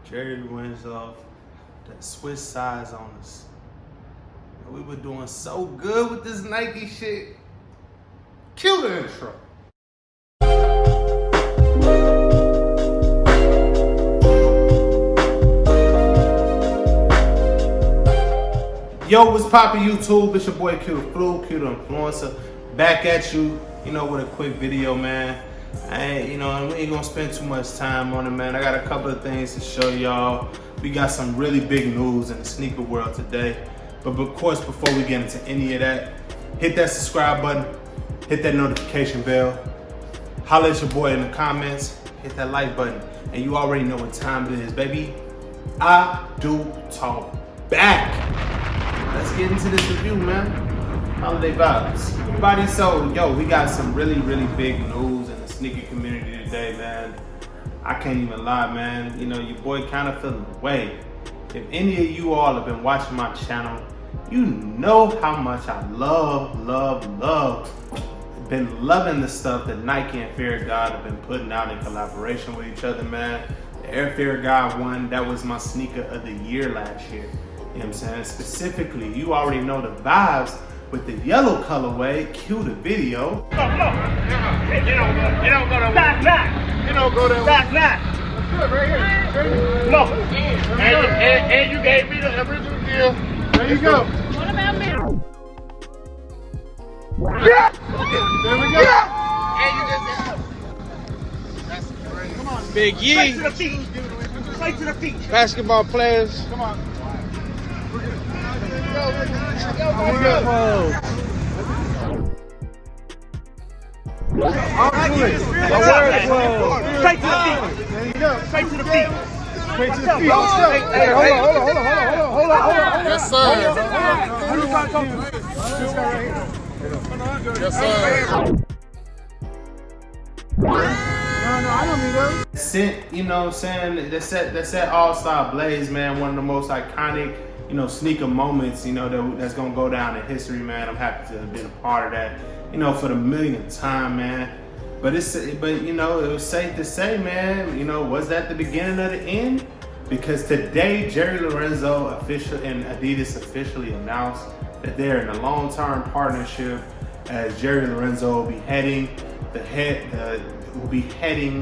Jerry Lorenzo, that Swiss size on us. We were doing so good with this Nike shit. Kill the intro. Yo, what's poppin' YouTube? It's your boy Q the Flu, Q the Influencer, back at you, with a quick video, man. We ain't gonna spend too much time on it, man. I got a couple of things to show y'all. We got some really big news in the sneaker world today. But of course, before we get into any of that, hit that subscribe button, hit that notification bell, holler at your boy in the comments, hit that like button, and you already know what time it is, baby. I do talk back. Let's get into this review, man. Holiday vibes. Everybody, so we got some really big news in the sneaker community today, man. I can't even lie, man. Your boy kind of feeling away. If any of you all have been watching my channel, you know how much I been loving the stuff that Nike and Fear God have been putting out in collaboration with each other, man. The Air Fear God one, that was my sneaker of the year last year. You know what I'm saying? Specifically, you already know the vibes with the yellow colorway. Cue the video. You don't go that way. Back. You don't go that way. Back. That's good, right here. No. And you gave me the original deal. There you go. What about me? Yeah. There we go. Yeah. And you just that's great. Come on. Big Yee. Straight to the feet. Straight to the feet. Basketball players. Come on. Straight to the feet. There you go. Straight to the feet. Straight to the feet. Hey, hold on. Yes, sir. Yes, sir. No, I don't need those. Sent, that's that All-Star Blaze, man. One of the most iconic, sneaker moments, that's gonna go down in history, man. I'm happy to have been a part of that, for the millionth time, man. But it was safe to say, man, was that the beginning of the end? Because today, Jerry Lorenzo and Adidas officially announced that they're in a long-term partnership, as Jerry Lorenzo will be heading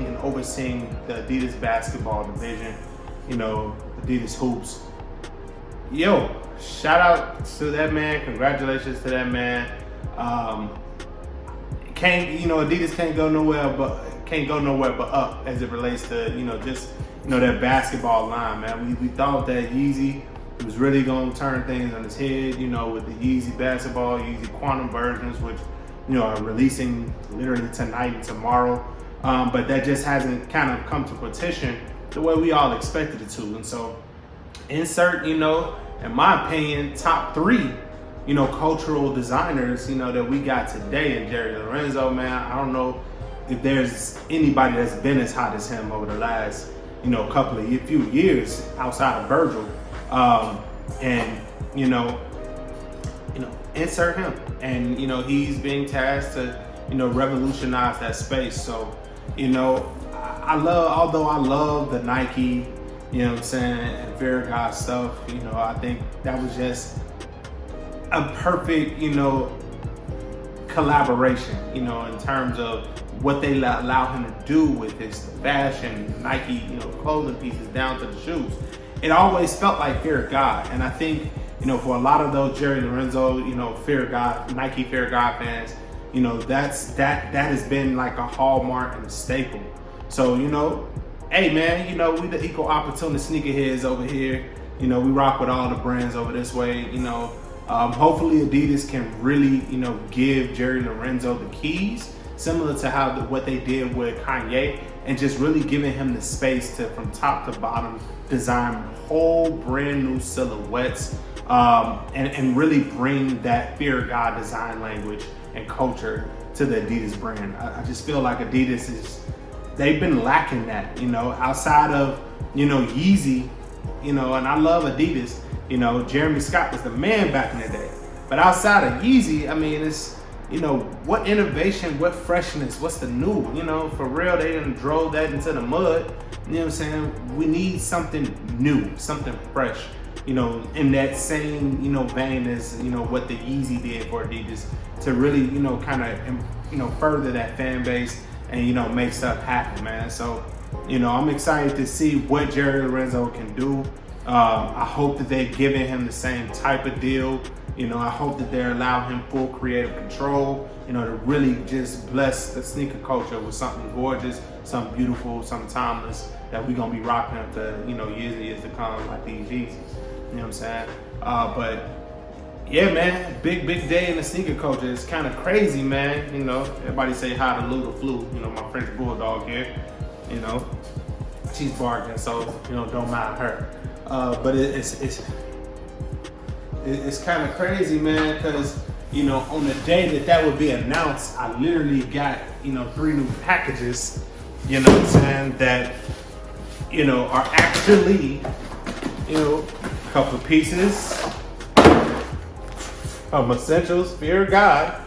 and overseeing the Adidas basketball division, Adidas Hoops. Yo, shout out to that man. Congratulations to that man. Adidas can't go nowhere but up as it relates to that basketball line, man. We thought that Yeezy was really gonna turn things on its head, with the Yeezy basketball, Yeezy Quantum versions, which are releasing literally tonight and tomorrow. But that just hasn't kind of come to fruition the way we all expected it to. And so insert, in my opinion, top 3, cultural designers, that we got today in Jerry Lorenzo, man. I don't know if there's anybody that's been as hot as him over the last, few years outside of Virgil. Insert him. And, he's being tasked to, revolutionize that space. So, although I love the Nike, and Fear God stuff, I think that was just a perfect, collaboration, in terms of what they allow him to do with his fashion, Nike, clothing pieces down to the shoes. It always felt like Fear God. And I think, for a lot of those Jerry Lorenzo, Fear God, Nike Fear God fans, that has been like a hallmark and a staple. So, hey man, we the equal opportunity sneakerheads over here. We rock with all the brands over this way. Hopefully Adidas can really, give Jerry Lorenzo the keys, similar to what they did with Kanye, and just really giving him the space to, from top to bottom, design whole brand new silhouettes, and really bring that Fear God design language and culture to the Adidas brand. I just feel like Adidas they've been lacking that, outside of, Yeezy, and I love Adidas, Jeremy Scott was the man back in the day. But outside of Yeezy, I mean, you know, what innovation, what freshness, what's the new? You know, for real, they done drove that into the mud. You know what I'm saying? We need something new, something fresh, you know, in that same, you know, vein as, you know, what the Yeezy did for Adidas to really, you know, kind of, you know, further that fan base and, you know, make stuff happen, man. So, you know, I'm excited to see what Jerry Lorenzo can do. I hope that they're giving him the same type of deal. You know, I hope that they're allowing him full creative control, you know, to really just bless the sneaker culture with something gorgeous, something beautiful, something timeless that we're going to be rocking up to, you know, years and years to come, like these Yeezys. You know what I'm saying? But yeah, man, big day in the sneaker culture. It's kind of crazy, man. You know, everybody say hi to Lou the Flu, you know, my French bulldog here. You know, she's barking, so, you know, don't mind her. But it's kind of crazy, man, because, you know, on the day that would be announced, I literally got, you know, 3 new packages, you know what I'm saying, that, you know, are actually, you know, a couple of pieces of essentials, fear of God.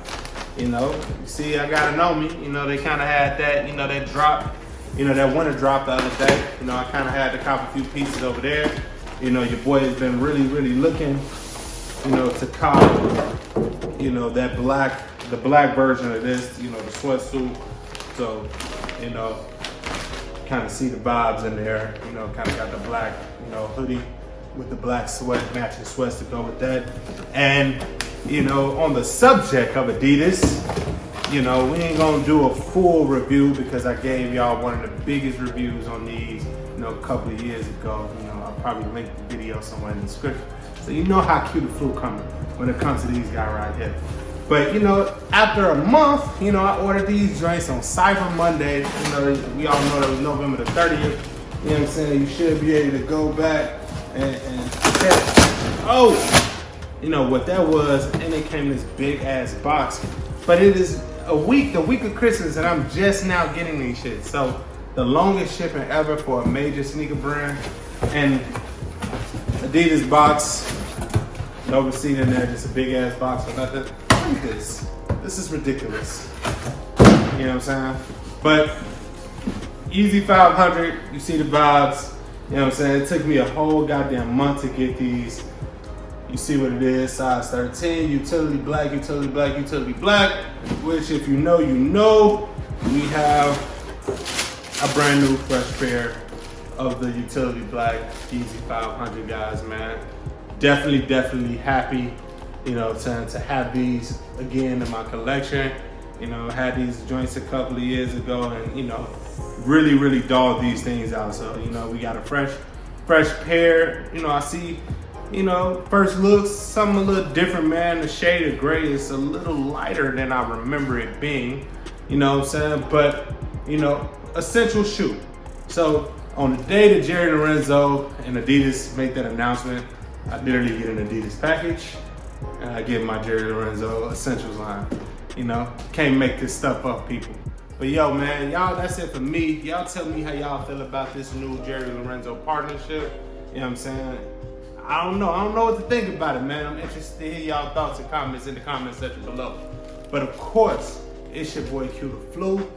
You know, you see, I gotta know me. You know, they kind of had that, you know, that drop, you know, that winter drop the other day. You know, I kind of had to cop a few pieces over there. You know, your boy has been really looking, you know, to cop, you know, the black version of this, you know, the sweatsuit. So, you know, kind of see the vibes in there. You know, kind of got the black, you know, hoodie with the black sweat, matching sweats to go with that. And, you know, on the subject of Adidas, you know, we ain't gonna do a full review because I gave y'all one of the biggest reviews on these, you know, a couple of years ago. You know, I'll probably link the video somewhere in the description. So you know how cute the Flu coming when it comes to these guys right here. But, you know, after a month, you know, I ordered these joints on Cyber Monday. You know, we all know that was November the 30th. You know what I'm saying? You should be able to go back and check. Oh, you know what that was, and it came in this big ass box. But it is the week of Christmas, and I'm just now getting these shit. So the longest shipping ever for a major sneaker brand. And Adidas box, no receipt in there, just a big ass box for nothing. Look at this. This is ridiculous. You know what I'm saying? But Easy 500, you see the vibes. You know what I'm saying? It took me a whole goddamn month to get these. You see what it is, size 13, utility black, utility black, utility black, which if you know, you know, we have a brand new fresh pair of the utility black Easy 500 guys, man. Definitely happy, you know, to have these again in my collection. You know, I had these joints a couple of years ago and, you know, really dogged these things out. So, you know, we got a fresh pair. You know, I see, you know, first looks, something a little different, man. The shade of gray is a little lighter than I remember it being, you know what I'm saying? But, you know, essential shoe. So on the day that Jerry Lorenzo and Adidas make that announcement, I literally get an Adidas package and I get my Jerry Lorenzo essentials line. You know, can't make this stuff up, people. But yo, man, y'all, that's it for me. Y'all tell me how y'all feel about this new Jerry Lorenzo partnership. You know what I'm saying? I don't know what to think about it, man. I'm interested to hear y'all thoughts and comments in the comment section below. But of course, it's your boy Q the Flu.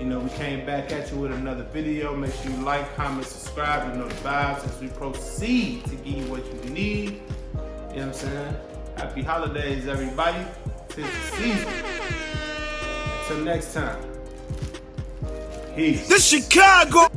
You know, we came back at you with another video. Make sure you like, comment, subscribe, and know the vibes as we proceed to give you what you need. You know what I'm saying? Happy holidays, everybody. 'Tis the season. Until next time. Peace. This Chicago.